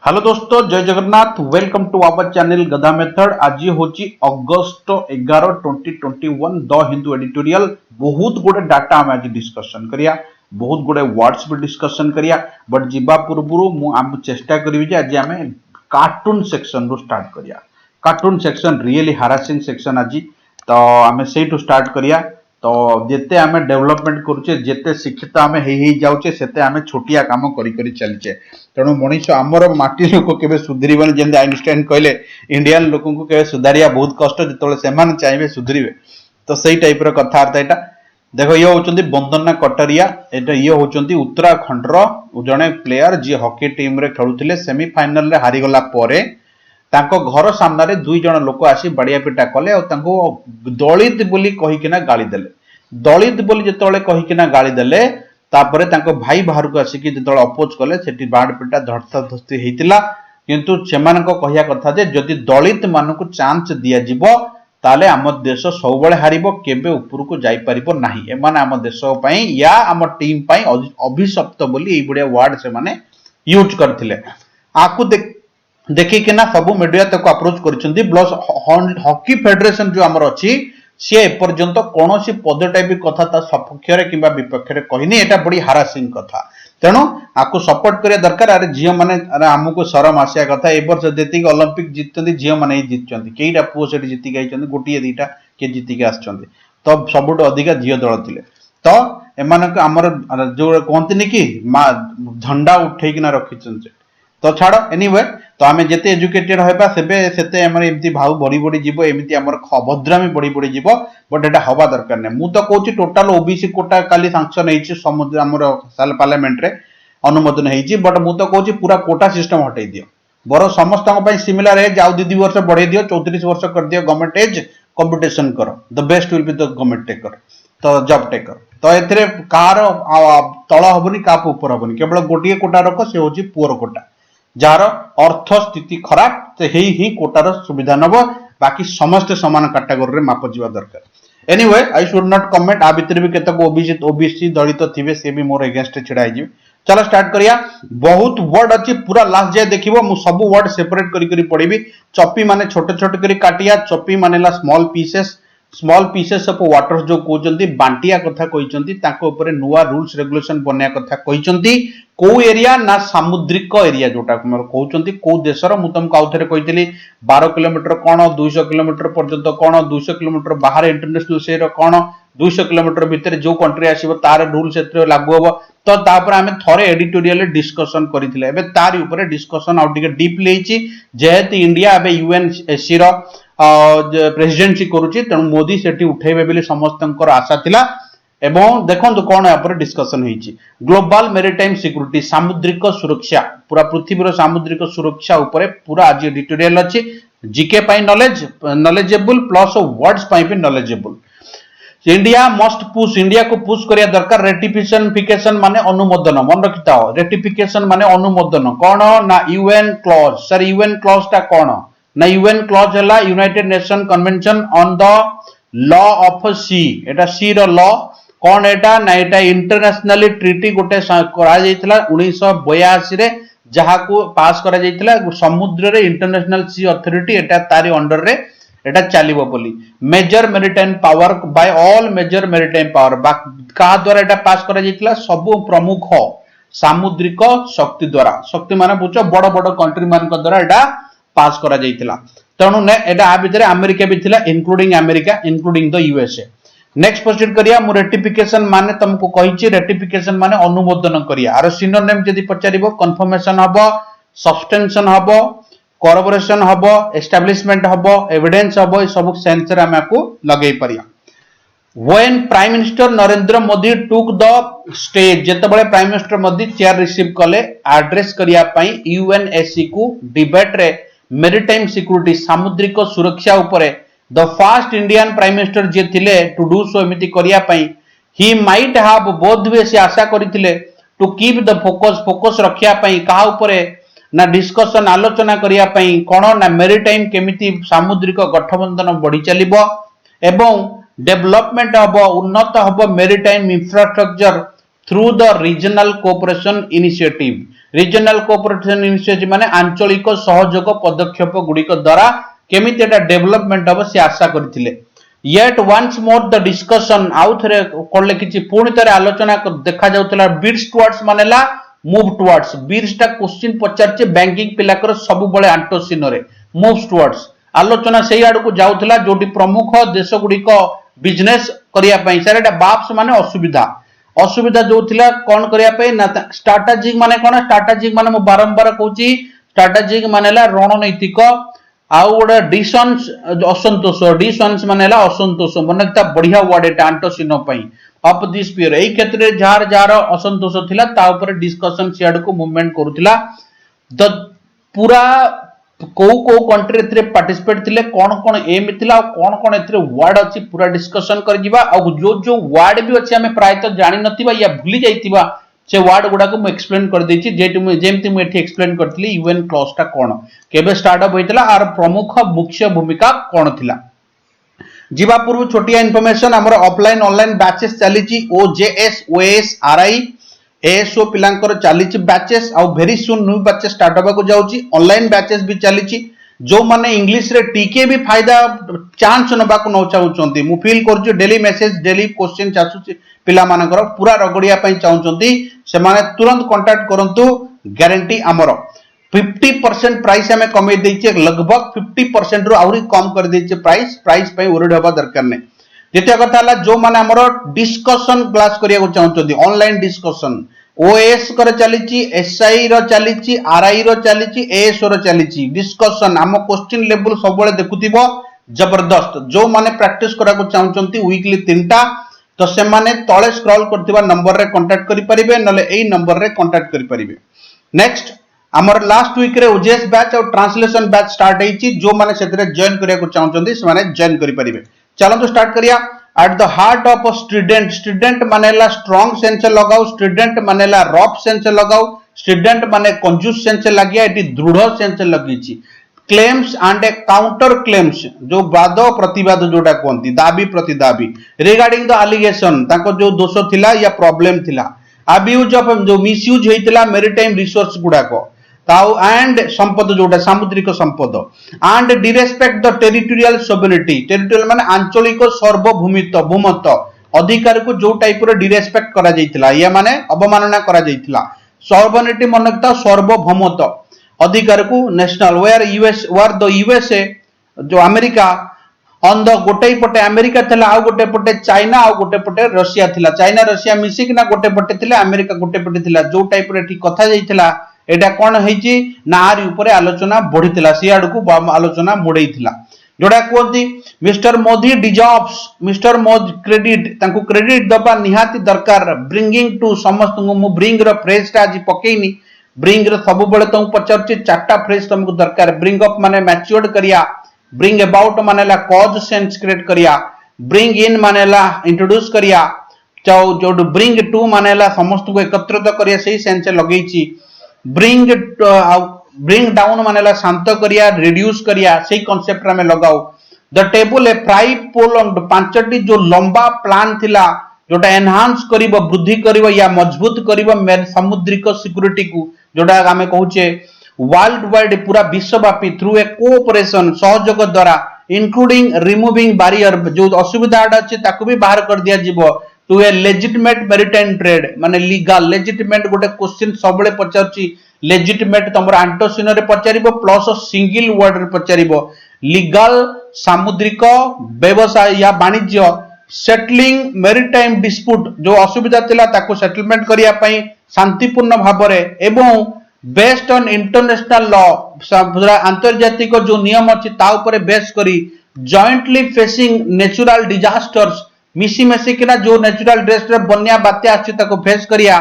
Hello दोस्तों, जय Jagannath. Welcome to our channel Gadha method. आज होची अगस्त 11 2021 द हिंदू एडिटोरियल। बहुत गुडे डाटा हम आज डिस्कशन करिया, बहुत गुडे वर्ड्स भी डिस्कशन करिया। बट जीवा पूर्व मु आम चेष्टा करी जे आज आम कार्टून सेक्शन रो स्टार्ट करिया। Cartoon section really harassing section आज, तो आम से स्टार्ट करिया। तो जिते आम डेवलपमेंट करुचे, जिते शिक्षित आम जाऊे सेते आम छोटिया काम करी चलचे। तेणु मनीष आमर माटी लोक के सुधरबन, जमी आइनस्टाइन कहले इंडियन लोक के सुधारिया बहुत कष्ट, जो से चाहिए सुधरवे। तो सही टाइप कथबार्ता यहाँ देख, ये होती वंदना कटरिया, ये होती उत्तराखंड जड़े प्लेयर जी हॉकी टीम रे खेलुले। सेमीफाइनल रे हारीगला परे तांको घर सामने दुई जन लोक आसी बाड़िया पिटा कले और दलित बोली कहीकिना गाली देले। दलित बोली जिते कहीकिना गाली देले तापरे तांको भाई बाहर को आसिकी जो अपोज कले सेठी बाड़ पिटा धस्ता धस्ती होता। किंतु सेमानक कहिया कथा जे जदि दलित मानक चांस दिया जिवो ताले आम देश सब हारिबो, केबे ऊपर को जाई परिबो नाही। एमाने आम देश पई या आम टीम पई अभिशप्त बोली एई बडिया वर्ड से माने यूज करथिले। आकु देखिकिना सबू मीडिया तक अप्रोच करिसेंती। प्लस हॉकी फेडरेशन जो आमर अछि सी एपर्यंत कौन सी पदटा भी कथा ता सपक्ष कि विपक्ष कहनी, एटा बड़ी हारासिंग कथा। तेणु आपको सपोर्ट करिया दरकार। अरे झील मैंने आमको शरम आसिया कथा। ए वर्ष जी ओलंपिक जीतते झील मैंने ही जीतते, कईटा पुओ से जीतिक आई गोटे दीटा किए जीतिक आसछन्ती। तो सबुठ अधिका झील दल थे। तो एम आमर जो कहते कि झंडा उठेकिना रखी। तो छाड़ एनीवे, तो आम जिते एजुकेटेड होगा सेते एमती भाव बढ़ी बढ़ी जीव, एमती आम अभद्रामी बढ़ी बढ़ी जीव। बट एटा हवा दरकार नहीं। मु तो कहूँ टोटाल ओबीसी कोटा काली सांक्शन होमर पार्लियामेंट रे अनुमोदन होती। बट मु तो कहूँ पूरा कोटा सिस्टम हटई दियो, बर समस्त सिमिलर एज आउ 2 वर्ष बढ़े दियो, 34 वर्ष कर दियो गवर्नमेंट एज। कंपटीशन कर, the best will be the government taker, तो जॉब टेकर। तो ए कार तल हबनी का ऊपर हबनी, केवल गोटे कोटा रख, से हूँ पुअर कोटा। जार अर्थ स्थिति खराब से ही कोटार सुविधा नब, बाकी समस्त समान कैटेगोरी रे माप जीवा दरकार। Anyway, I should not comment. आ भितर भी केतक ओबीसी दलित थिबे, से भी मोर एगेंस्ट छिड़ा ही। चलो स्टार्ट करिया। बहुत वर्ड अच्छी, पूरा लास्ट जाए देखिबो। मु सब वर्ड सेपरेट करी पढ़ी। चपी माने छोटे छोटे करी काटिया, चपी मानेला स्मॉल पीसेस ऑफ वाटर जो कहते बांटिया कथा कहते, ताको ऊपर नुआ रूल्स रेगुलेशन बनया कथा कहते। को एरिया ना सामुद्रिक एरिया जोटा कहते कौ देशर, मु तुमको आउ थे कही 12 किलोमीटर कौन, 200 किलोमीटर पर्यंत कौन, 200 किलोमीटर बाहर इंटरनेशनल शेयर कौन, 200 किलोमीटर भितर जो कंट्री आसीबो तार रूल से लागू हम। तो तापर आम थोड़े एडिटोरियल डिस्कशन करथिले। एबे तारी ऊपर डिस्कशन आउ टिके डीपली होईची, जेहेतु इंडिया एबे यूएनएससी रो प्रेसिडेंसी करुची, तेणु मोदी सेठी उठेबे बोली समस्तंकर आशा थिला। एवं देखो कौन यहाँ डिस्कशन होईची। ग्लोबल मेरीटाइम सिक्योरिटी, सामुद्रिक सुरक्षा, पूरा पृथ्वी सामुद्रिक सुरक्षा उपरे पूरा आज एडिटोरियल अच्छी। जीके पाई नॉलेजेबल प्लस वर्ड्स पाई भी knowledgeable. India must push, India को पुश करिया दरकार। रेटिफिकेशन माने अनुमोदन, मन रखिता हो। रेटिफिकेशन माने अनुमोदन कौन ना UN clause. Sir UN clause टा कौन ना, यूएन क्लॉज है United Nation Convention on the Law of the. Sea sea row law कौन एटा ना, एटा इंटरनेशनल ट्रीटी गोटे करा जायतिला 1982 रे, जहा को पास करा जायतिला। समुद्र रे इंटरनेशनल सी अथॉरिटी एटा तारी अंडर रे एटा चलिबो बोली। Major maritime power by all major maritime power, का द्वारा एटा पास करा जायतिला सब प्रमुख सामुद्रिक शक्ति द्वारा। शक्ति माने बुझो बड़ बड़ कंट्री मान द्वारा एटा पास करा जायतिला। तेणु ने एटा आ भितर अमेरिका भी थिला, including America, including the USA. Next proceed करिया। मु रेटिफिकेशन माने तुमको कहिची, रेटिफिकेशन माने अनुमोदन करिया। आरो सिनोनिम जदी पचारिबो, कन्फर्मेशन हबो, सब्सटेंशन हबो, कोरबोरेशन हबो, एस्टैब्लिशमेंट हबो, एविडेंस हबो, सब सेंस रे हमको लगेई परिया। When Prime Minister Narendra Modi took the stage, जेतेबेले Prime Minister Modi chair receive कले एड्रेस करिया पई यूएनएससी को डिबेट रे मेरीटाइम सिक्योरिटी, सामुद्रिक सुरक्षा उपरे the first Indian Prime Minister जे थिले टू डू सो एमिति करिया पई, he might have both way से आशा करिथिले टू कीप द फोकस रखिया पई कहा उपरे ना, डिस्कशन आलोचना करिया पई कोन ना मेरीटाइम केमिति सामुद्रिक गठबंधन बढ़ी चलिबो एवं डेवलपमेंट हबो, उन्नत हबो maritime infrastructure through the regional cooperation initiative. Regional cooperation initiative माने आंचलिक सहयोग पदक्षेप गुड़िक द्वारा केमिति एटा डेवलपमेंट हम से आशा करथिले। Yet once more the discussion आउ थरे कोले किछि पुणी तरे आलोचना देखा जाउतला बिट्स टुवर्ड्स मानेला मूव टुवर्ड्स। बिट्स टा क्वेश्चन पचारचे बैंकिंग पिलाकर सब बळे आंटोसिन रे मूव्स टुवर्ड्स आलोचना सेही आडू को जाउतला जोटी प्रमुख देश गुड़िक बिजनेस करिया पई सर एटा बाप्स माने असुविधा असुविधा जो थिला कोन करिया पई ना स्ट्रैटेजिक माने कोन स्ट्रैटेजिक माने म बारंबार कहूची स्ट्रैटेजिक मानेला रणनीतिक आउ गोटे डिशन्स असंतोष डिशन्स मानेला असंतोष मनता बढ़िया वर्ड एटा आंटोसिन पई अप दिस पियर एई क्षेत्र रे जार जार असंतोष थिला ता ऊपर डिस्कशन सियाड को मूवमेंट करूथिला द पूरा को कंट्री रे पार्टिसिपेट थिले कोन एम थिला और कोन एथरे वर्ड अछि पूरा डिस्कशन कर जिबा और जो वर्ड भी अछि हमें प्राय तो जानि नथिबा या भूली जाइतिबा से वर्ड गुडा को मैं एक्सप्लेन कर देछि जेमति मैं एठी एक्सप्लेन करथिली यूएन क्लॉज टा कोन केबे स्टार्ट अप होइतला आर प्रमुख मुख्य भूमिका कोन थिला। जीवा पूर्व छोटिया इन्फॉर्मेशन हमर ऑफलाइन ऑनलाइन बैचेस चलीची ओजेएस ओएस आरआई एएसओ पिलांकर चलीची बैचेस आ very soon new batches start होबा को जाउची। ऑनलाइन बैचेस भी चलीची जो माने इंग्लिश रे टीके भी फायदा चांस नबा को न चाहउचंती मु फील करछु डेली मेसेज डेली क्वेश्चन चासुची पिला मानकर पूरा रगड़िया पई चाहउचंती से माने तुरंत कांटेक्ट करंतु गारंटी हमर 50% प्राइस हमें कमे देइचे लगभग 50% रु आउरी कम कर देइचे प्राइस पे वरिड होबा दरकार नै। द्वितीय कथा हला जो माने हमर डिस्कशन क्लास करिया को चाहउचंती ऑनलाइन डिस्कशन ओएस करे चलीची एसआई रो चलीची आरआई रो चलीची एएसओ रो चलीची डिस्कशन हम क्वेश्चन लेवल सब बेले देखुथिबो जबरदस्त जो माने प्रैक्टिस करा को चाहउचंती वीकली 3टा तो से माने तळे स्क्रॉल करथिबा नंबर रे कांटेक्ट करि परिबे नले एई नंबर रे कांटेक्ट करि परिबे। नेक्स्ट हमर लास्ट वीक रे ओजेएस बैच और ट्रांसलेशन बैच स्टार्ट हेची जो माने सेतरे जॉइन करिया को चाहउचंती से माने जॉइन करि परिबे। चलो स्टार्ट करिया। At the heart of a student student मानेला स्ट्रांग सेंस लगाओ स्टूडेंट मानेला रफ सेंस लगाओ स्टूडेंट माने कंजूस सेंस लागिया एटी दृढ़ सेंस लगीची। क्लेम्स एंड काउंटर क्लेम्स जो वाद प्रतिवाद जोटा कहती दाबी प्रति दाबी रिगार्डिंग द एलिगेशन ताको जो दोष थिला या प्रॉब्लम थिला अब्यूज ऑफ जो मिसयूज होइतिला मेरीटाइम रिसोर्स गुडाको ताउ एंड संपद जोटा सामुद्रिक संपद and disrespect the territorial sovereignty territorial माने आंचलिक सार्वभौमित्व भूमत्व अधिकार को जो टाइप रो डिरेस्पेक्ट करा जाइतिला या माने अवमानना करा जाइतिला। सोवेरेनिटी मनकता सार्वभौमत्व अधिकार को नेशनल वेयर द यूएसए जो अमेरिका ऑन द गोटे पटे अमेरिका थिला आ गोटे पटे चाइना आ गोटे पटे रशिया थिला चाइना रशिया मिसिक ना गोटे पटे थिला अमेरिका गोटे पटे थिला जो टाइप रे ठीक कथा जाइतिला एटा कोन हेची ना आरी ऊपर आलोचना बढ़ितिला सियाड को आलोचना मोड़ेइतिला जोड़ा कहती mister Modi deserves mister Modi credit तांको क्रेडिट दबा निहाती दरकार ब्रिंगिंग टू समस्त मु ब्रिंग रो फ्रेज ता आज पकेइनी ब्रिंग रो सब बेले तो पचरची चारटा फ्रेज तुमको दरकार ब्रिंग अप माने मैच्योर्ड करिया ब्रिंग अबाउट मानेला कॉज सेंस क्रिएट करिया ब्रिंग इन मानेला इंट्रोड्यूस करिया जो ब्रिंग टू मानेला समस्त को एकत्रित करिया सही सेंस लगेची ब्रिंग डाउन मानेला शांत करिया रिड्यूस करिया सही कांसेप्ट रे में लगाओ द टेबल ए प्राइ पोलंड पांचटी जो लंबा प्लान थिला जोटा एनहांस करिवो वृद्धि करिवो या मजबूत करिवो समुद्रिक सिक्योरिटी को जोटा हमें कहूचे वर्ल्ड वाइड पूरा विश्वव्यापी थ्रू ए कोऑपरेशन सहयोग द्वारा इंक्लूडिंग रिमूविंग बैरियर जो असुविधा अछि ताको भी बाहर कर दिया जिवो to a legitimate maritime trade माने लीगल लेजिटिमेट गोटे क्वेश्चन सबले पचारची लेजिटिमेट तमर आंटोसिन रे पचारिबो प्लस सिंगल वर्ड रे पचारिबो लीगल सामुद्रिक व्यवसाय या वाणिज्य सेटलिंग मैरिटाइम डिस्प्यूट जो असुविधा थिला ताको सेटलमेंट करिया पई शांतिपूर्ण भाबरे एवं बेस्ड ऑन इंटरनेशनल लॉ अंतर्जातिक जो नियम अछि ता ऊपर बेस करी जॉइंटली फेसिंग नेचुरल डिजास्टर्स मिसी मेसी किना जो नेचुरल डिजास्टर बन्या बात्या अछि ताको फेस करिया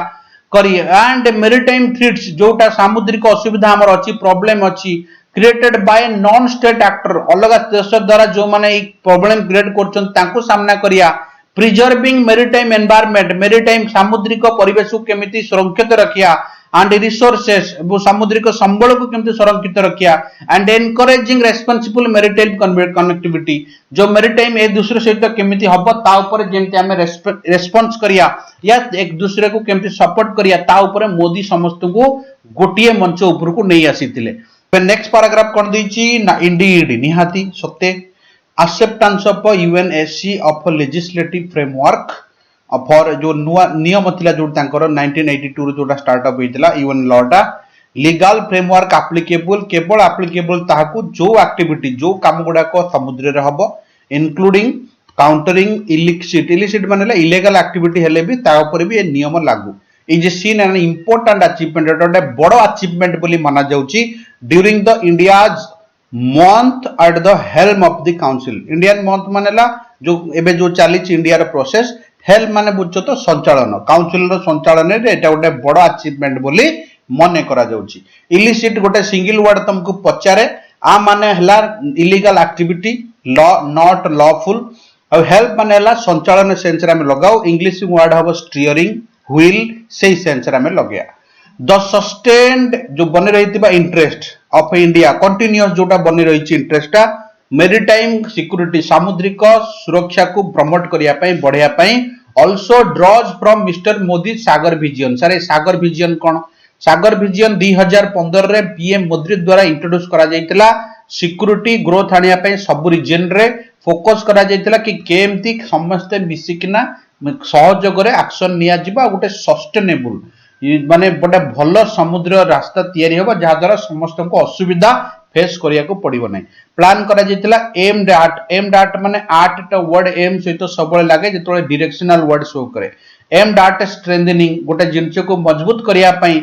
करी एंड मैरिटाइम थ्रेट्स जोटा सामुद्रिक असुविधा हमर अछि प्रॉब्लम अछि created by non state actor अलग देश द्वारा जो माने एक प्रॉब्लम क्रिएट करछन ताको सामना करिया प्रिजर्विंग मैरिटाइम एनवायरनमेंट मैरिटाइम सामुद्रिक परिवेश को केमिति सुरक्षित रखिया and resources सामुद्रिक संबल को केमती संरक्षित रखिया and encouraging responsible maritime connectivity जो maritime एक दूसरे सहित केमती हबो ता ऊपर जेमती हमें रेस्पॉन्स करिया या एक दूसरे को केमती सपोर्ट करिया ता ऊपर मोदी समस्त को गोटिए मंच ऊपर को नहीं आसीतिले। नेक्स्ट पैराग्राफ कोन दैछि ना इंडीड निहाती सत्य acceptance of UNSC of legislative framework for जो नुआ नियम थिला जो तांकर 1982 रो जोटा स्टार्टअप होइतला यूएन लॉ टा लीगल फ्रेमवर्क एप्लीकेबल केवल एप्लीकेबल ताहाकू जो एक्टिविटी जो काम गुडा को समुद्र रे हबो इंक्लूडिंग काउंटरिंग इलिसिट मानेला इलीगल एक्टिविटी हेले भी ता ऊपर भी ए नियम लागू is seen an important achievement एटा बड़ अचीवमेंट बोली माना जाउची during the India's month at the helm of the council Indian month मानेला जो एबे जो चली इंडिया रो प्रोसेस हेल्प माने बुझो तो संचालन काउंसिल रो संचालन रे एटा गोटे बड़ अचीवमेंट बोली मने करा जाउची। इलिसिट गोटे सिंगल वर्ड तुमको पचारे आ माने हला illegal activity law not lawful और हेल्प माने हला संचालन सेंस रे हम लगाओ इंग्लिश वर्ड हबो स्टीयरिंग व्हील सेही सेंस रे हम लगया। द सस्टेन्ड जो बने रहितिबा इंटरेस्ट ऑफ इंडिया कंटीन्यूअस जोटा बने रहिछि इंटरेस्टटा मेरीटाइम सिक्योरिटी सामुद्रिक सुरक्षा को प्रमोट करिया पई बढ़िया पई also draws from Mister Modi Sagar vision सारे सागर विजन कोन सागर विजन 2015 रे पीएम मोदी द्वारा इंट्रोड्यूस करा जायतिला सिक्योरिटी ग्रोथ आनिया पई सब रीजन रे फोकस करा जायतिला कि केमती समस्त मिसिकिना सहयोग रे एक्शन निया जिबा गोटे सस्टेनेबल माने बडे भलो समुद्र रास्ता तयारी होबा जहा द्वारा समस्त को असुविधा फेस करिया को पड़िबो नै प्लान करा जेतला एम डाट माने आर्ट ट वर्ड एम सहित सबले लागे जेतोले डायरेक्शनल वर्ड शो करे एम डाट स्ट्रेंथनिंग गोटे जिंस को मजबूत करिया पई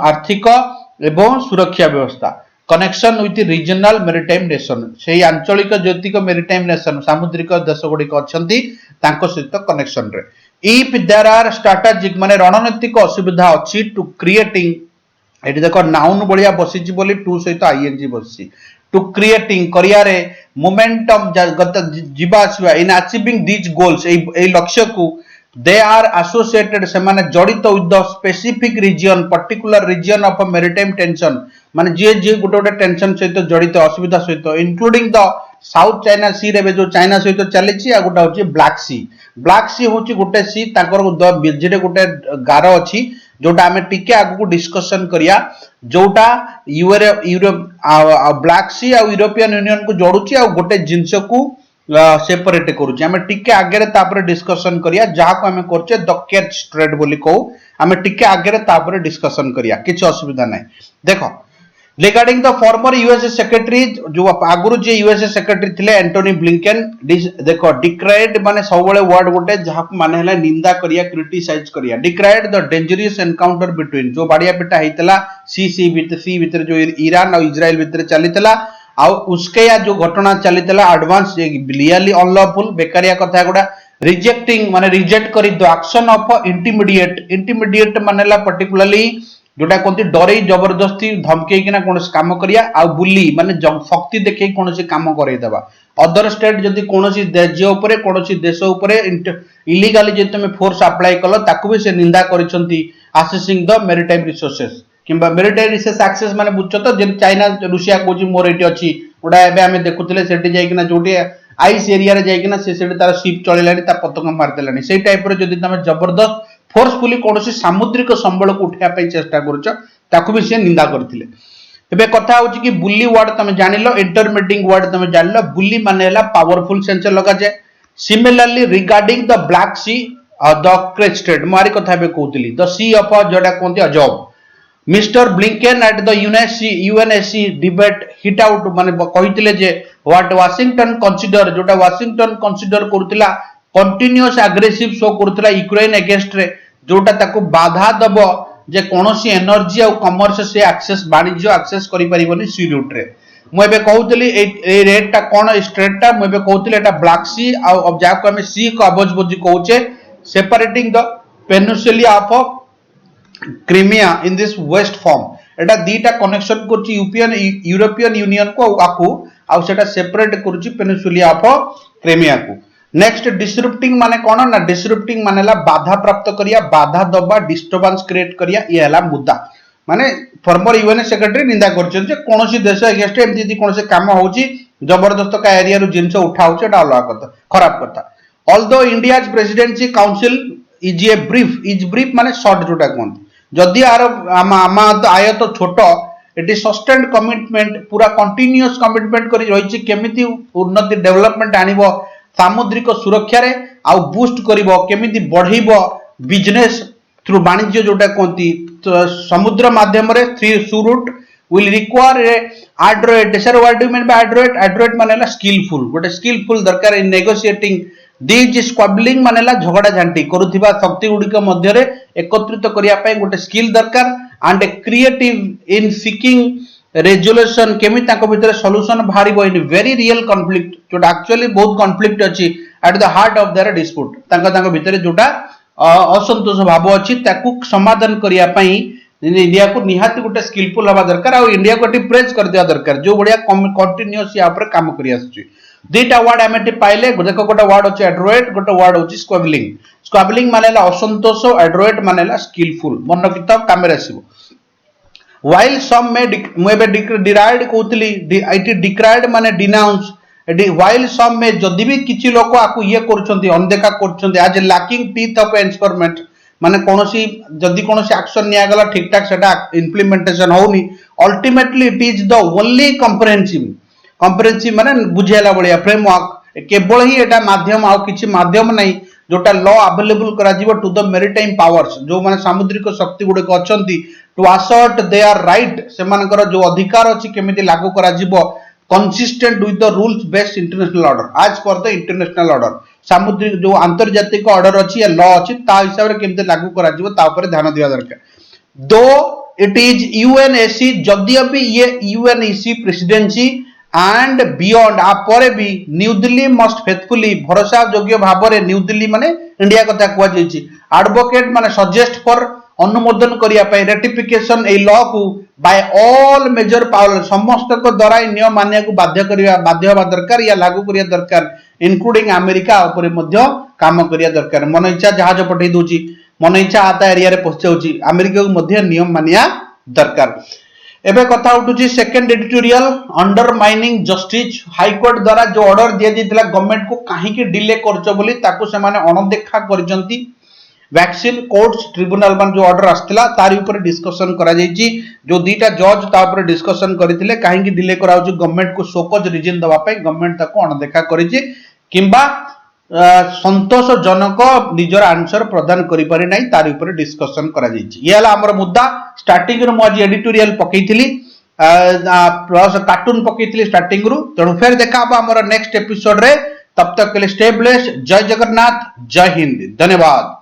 आर्थिक एवं सुरक्षा व्यवस्था connection with regional maritime nation सेही आंचलिक ज्योतिक मेरीटाइम नेशन सामुद्रिक देश गुडी को अछंती तांको सहित कनेक्शन रे इफ देयर आर स्ट्रेटेजिक माने रणनीतिक असुविधा अछि टू क्रिएटिंग एटी देखो नाउन बलिया बसिची बोली टू सहित आईएनजी बसिची टू क्रिएटिंग करिया रे मोमेंटम जिबा आसीबा इन अचीविंग दिस गोल्स ए लक्ष्य को दे आर एसोसिएटेड से माने जड़ित with the specific region particular region of maritime tension माने जे जे गोटे गोटे टेंशन सहित जड़ित असुविधा सहित इंक्लूडिंग द साउथ चाइना सी रे जो चाइना सहित चलीची आ गोटा होची ब्लैक सी होची गोटे सी ताकर जेडे गोटे गार अछि जोटा हमें टिके आगु डिस्कशन करिया जोटा ब्लैक सी आ यूरोपियन यूनियन को जोड़ुची आ गोटे जिंस को सेपरेट करूची हमें टिके आगे तापर डिस्कशन करिया जहा को हमें करचे द केट स्ट्रेट बोली कहू हमें टिके आगे तापर डिस्कशन करिया किछ असुविधा नै देखो regarding the former USA secretary जो आगुरु जे यूएसए सेक्रेटरी थिले एंटोनी ब्लिंकन देखो डिक्राइड माने सब बळे वर्ड गोटे जहा माने हला निंदा करिया क्रिटिसाइज करिया डिक्राइड द डेंजरस एनकाउंटर बिटवीन जो बाडिया पिटा हेतला सी भीतर जो ईरान और इजराइल भीतर चलीतला आ उसके या जो घटना चलीतला एडवांस क्लियरली अनलॉफुल बेकारिया कथा गुडा रिजेक्टिंग माने रिजेक्ट करी द एक्शन ऑफ इंटिमिडिएट मानेला पर्टिकुलरली जोटा कोंती डरे जबरदस्ती धमके किना कोनस काम करिया आ बुली माने शक्ति देखे कोनसी काम करे देबा अदर स्टेट जदी कोनसी राज्य ऊपर कोनसी देश ऊपर इलीगली जे तुमे फोर्स अप्लाई कलो ताकू भी से निंदा करिसंती असेसिंग द मेरीटाइम रिसोर्सेस किंबा मेरीटाइम रिसोर्स एक्सेस माने बुझछ तो जे चाइना रूसिया कोजी मोर एटी अछि ओडा एबे हमें देखुतले सेठी जाई किना जोटी आइस एरिया रे जाई किना से सेठी तार शिप चलेलानी ता पतंग मार देलानी सेही टाइप रे जदी तमे जबरदस्त फोर्सफुली कोनसी सामुद्रिक संबल को उठा पई चेष्टा करछ ताकू भी से निंदा करथिले एबे कथा होची कि बुली वर्ड तमे जानिलो इंटरमीडिएट वर्ड तमे जानिलो बुली माने हला पावरफुल सेंस लगा जाय similarly regarding the black see the crested मारी कथा बे कहउतली द सी ऑफ जोडा कोंती अजब Mister Blinken at the UNSC debate hit out माने कहितले जे व्हाट वाशिंगटन कंसीडर जोटा वाशिंगटन कंसीडर करथिला कंटीन्यूअस एग्रेसिव शो करथिला यूक्रेन अगेंस्ट रे जोटा ताको बाधा दबो जे कोनोसी एनर्जी और कमर्स से एक्सेस वाणिज्य एक्सेस करि परिबनी सी रूट रे मु एबे कहउतली ए रेट ता कोन स्ट्रेट ता मु एबे कहउतली एटा ब्लैक सी आ अब जाको हमें सी को अबज बुझी कहउचे separating the peninsula of Crimea in this west form एटा दीटा कनेक्शन करची यूरोपियन यूनियन को आकू आ सेटा सेपरेट करची पेनिनसुला ऑफ क्रीमिया को नेक्स्ट डिसरप्टिंग माने कौन ना डिसरप्टिंग माने बाधा प्राप्त करिया बाधा दबा डिस्टर्बेंस क्रिएट करिया ये हला मुद्दा माने फॉर्मर यूएन सेक्रेटरी निंदा करछन जे कोनोसी देश अगेंस्ट एमती यदि कोनोसी काम होउची जबरदस्त का एरिया रु जिंस उठाउछ एटा अलग कथा खराब कथा although India's presidency council is brief माने शॉर्ट जोटा कहते जदि आर आय तो छोट एटी सस्टेन्ड कमिटमेंट पूरा कंटिन्यूअस कमिटमेंट करी रहिछि केमिति उन्नति डेवलपमेंट आनिबो सामुद्रिक सुरक्षा रे आ बूस्ट करिवो केमिति बढ़िबो बिजनेस थ्रू वाणिज्य जोटा कहती समुद्र माध्यम रे three sea route will require adroit sir what do mean by adroit adroit मानेला स्किलफुल गोटे स्किलफुल दरकार इन नेगोशिएटिंग दिज स्क्वाबलिंग मानेला झगड़ा झांटी करुथिबा शक्ति गुडिक मध्य रे एकत्रित करिया पय गोटे स्किल दरकार and creative in seeking resolution केमी ताको भितर सॉल्यूशन भारिबो इन वेरी रियल कॉन्फ्लिक्ट जोटा एक्चुअली बहुत कॉन्फ्लिक्ट अछि at the heart of their dispute ताको भितर जोटा असंतोष भाव अछि ताकू समाधान करिया पई इंडिया को निहाती गोटे स्किलफुल हवा दरकार और इंडिया को प्रेज कर दिया दरकार जो बढ़िया कंटिन्यूअस या ऊपर काम करि आछी दुईटा वर्ड एमटी पाइले देखो गोटे वर्ड अछि एड्रोइट गोटे वर्ड अछि स्क्वाबलिंग स्क्वाबलिंग मानेला असंतोष एड्रोइट मानेला स्किलफुल मन किताब काम रे आसीबो while some may मुबे डिराइड कहतली इट डिक्राइड माने डिनाउंस while some may जदि भी किछि लोक आकु ये करछन्ती अनदेखा करछन्ती आज लैकिंग टीथ ऑफ एनफोर्समेंट माने कोनोसी जदि कोनोसी एक्शन निया गला ठीक ठाक सेटा इंप्लीमेंटेशन होउनी ultimately it is the only comprehensive माने बुझेला बलिया फ्रेमवर्क केवल ही एटा माध्यम आ किछि माध्यम नै जोटा लॉ अवेलेबल करा जीवो टू द मेरिटाइम पावर्स जो माने सामुद्रिक शक्ति गुडे अछंती टू असर्ट देयर राइट से मानकर जो अधिकार अछि केमिति लागू करा जीवो consistent with the rules based international order आज पर द इंटरनेशनल ऑर्डर सामुद्रिक जो आंतरजातिक ऑर्डर अछि या लॉ अछि ता हिसाब रे केमिति लागू करा जीवो ता ऊपर ध्यान दिया दरकार दो इट इज यूएनएसी जदि अभी ये यूएनएसी प्रेसिडेंसी एंड बियॉन्ड आ परे भी न्यू दिल्ली मस्ट फेथफुली भरोसा योग्य भाव रे न्यू दिल्ली माने इंडिया कथा कुआ जाईची एडवोकेट माने सजेस्ट फॉर अनुमोदन करिया पय रेटिफिकेशन ए लॉ को बाय ऑल मेजर पावर समस्त को द्वारा नियम मानिया को बाध्य हवा दरकार या लागू करिया दरकार इंक्लूडिंग अमेरिका ऊपर मध्य काम करिया दरकार मन इच्छा जहाज पठै दोची मन इच्छा आता एरिया रे पहुंच जाउची अमेरिका को मध्य नियम मानिया दरकार एबे कथा उठुची second editorial undermining justice high court द्वारा जो ऑर्डर दिया जाइतिला गवर्नमेंट को काहे की डिले करछ बोली ताको से माने अनदेखा करजंती वैक्सीन कोर्ट्स ट्रिब्यूनल मान जो ऑर्डर आस्तिला तारि ऊपर डिस्कशन करा जाईची जो दीटा जज ता ऊपर डिस्कशन करथिले काहे की डिले कराउची गवर्नमेंट को सोकज रीजन दवा पे गवर्नमेंट ताको अनदेखा करिची किंबा संतोषजनक निजर आंसर प्रदान करि पारि नै तारि ऊपर डिस्कशन करा जाईची ये हला हमर मुद्दा स्टार्टिंग रो आज एडिटोरियल पकेइथिली प्लस कार्टून पकेइथिली स्टार्टिंग रो तणु फेर देखाबो हमर नेक्स्ट एपिसोड रे तब तक के लिए स्टे ब्लेस्ड जय जगन्नाथ जय हिंद धन्यवाद।